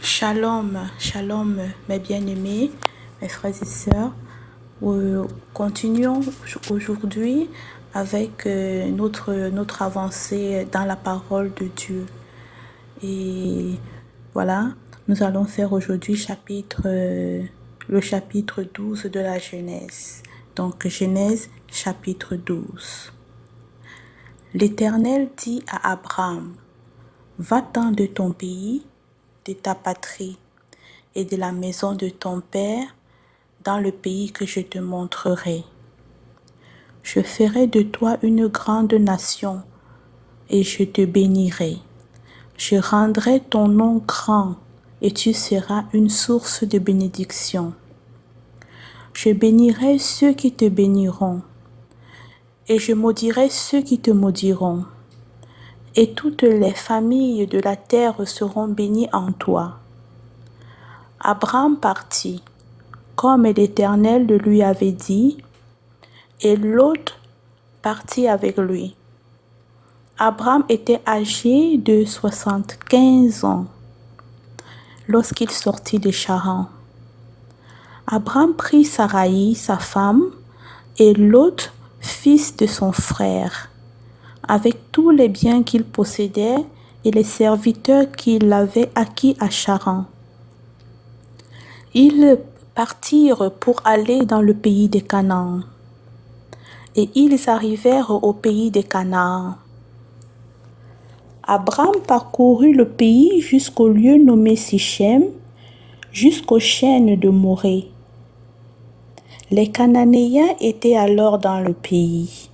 Shalom, shalom mes bien-aimés, mes frères et sœurs. Continuons aujourd'hui avec notre avancée dans la parole de Dieu. Et voilà, nous allons faire aujourd'hui le chapitre 12 de la Genèse. Donc Genèse chapitre 12. L'Éternel dit à Abraham, va-t'en de ton pays, de ta patrie et de la maison de ton père dans le pays que je te montrerai. Je ferai de toi une grande nation et je te bénirai. Je rendrai ton nom grand et tu seras une source de bénédiction. Je bénirai ceux qui te béniront et je maudirai ceux qui te maudiront. Et toutes les familles de la terre seront bénies en toi. Abraham partit, comme l'Éternel le lui avait dit, et Lot partit avec lui. Abraham était âgé de 75 ans lorsqu'il sortit de Charan. Abraham prit Saraï, sa femme, et Lot, fils de son frère, avec tous les biens qu'il possédait et les serviteurs qu'il avait acquis à Charan. Ils partirent pour aller dans le pays de Canaan. Et ils arrivèrent au pays de Canaan. Abraham parcourut le pays jusqu'au lieu nommé Sichem, jusqu'aux chênes de Morée. Les Cananéens étaient alors dans le pays.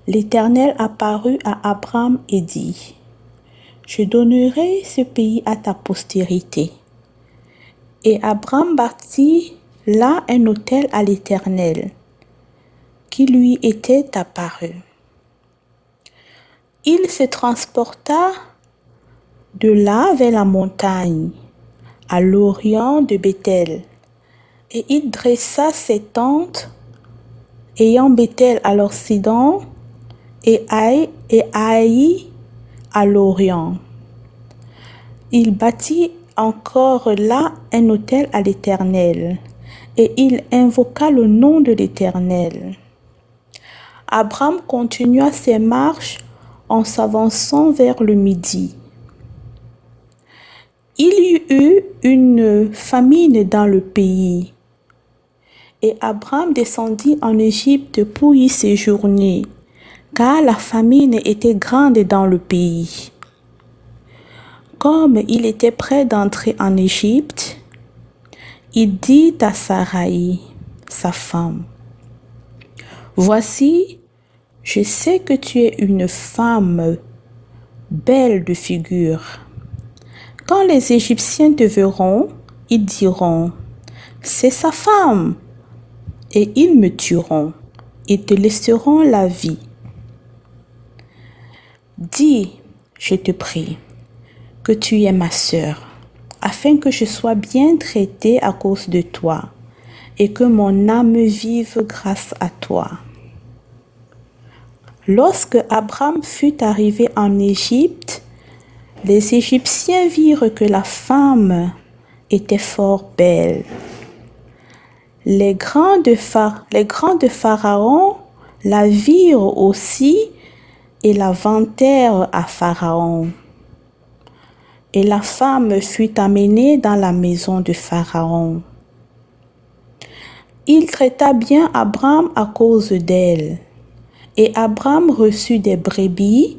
L'Éternel apparut à Abraham et dit, « Je donnerai ce pays à ta postérité. » Et Abraham bâtit là un autel à l'Éternel, qui lui était apparu. Il se transporta de là vers la montagne, à l'orient de Béthel, et il dressa ses tentes, ayant Béthel à l'occident et Haï à l'orient. Il bâtit encore là un autel à l'Éternel, et il invoqua le nom de l'Éternel. Abraham continua ses marches en s'avançant vers le midi. Il y eut une famine dans le pays, et Abraham descendit en Égypte pour y séjourner, car la famine était grande dans le pays. Comme il était près d'entrer en Égypte, il dit à Saraï, sa femme, « Voici, je sais que tu es une femme belle de figure. Quand les Égyptiens te verront, ils diront, c'est sa femme, et ils me tueront, et te laisseront la vie. Dis, je te prie, que tu es ma sœur, afin que je sois bien traitée à cause de toi, et que mon âme vive grâce à toi. » Lorsque Abraham fut arrivé en Égypte, les Égyptiens virent que la femme était fort belle. Les grands de Pharaon la virent aussi et la vantèrent à Pharaon. Et la femme fut amenée dans la maison de Pharaon. Il traita bien Abraham à cause d'elle. Et Abraham reçut des brebis,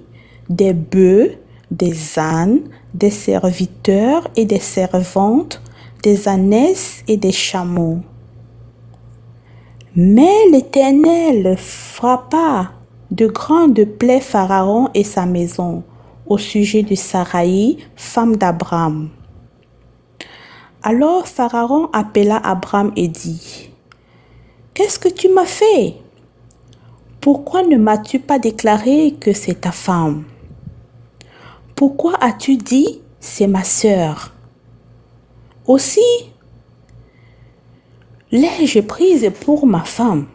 des bœufs, des ânes, des serviteurs et des servantes, des ânesses et des chameaux. Mais l'Éternel frappa de grandes plaies Pharaon et sa maison au sujet de Saraï, femme d'Abraham. Alors Pharaon appela Abraham et dit, « Qu'est-ce que tu m'as fait? Pourquoi ne m'as-tu pas déclaré que c'est ta femme? Pourquoi as-tu dit, c'est ma sœur? Aussi, l'ai-je prise pour ma femme?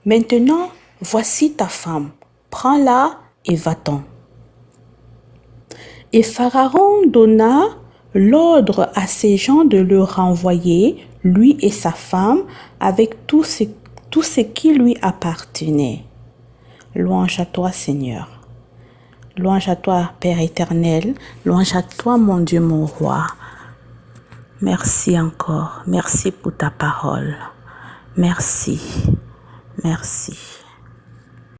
Maintenant, voici ta femme, prends-la et va-t'en. » Et Pharaon donna l'ordre à ses gens de le renvoyer, lui et sa femme, avec tout ce qui lui appartenait. Louange à toi, Seigneur. Louange à toi, Père éternel. Louange à toi, mon Dieu, mon roi. Merci encore. Merci pour ta parole. Merci. Merci.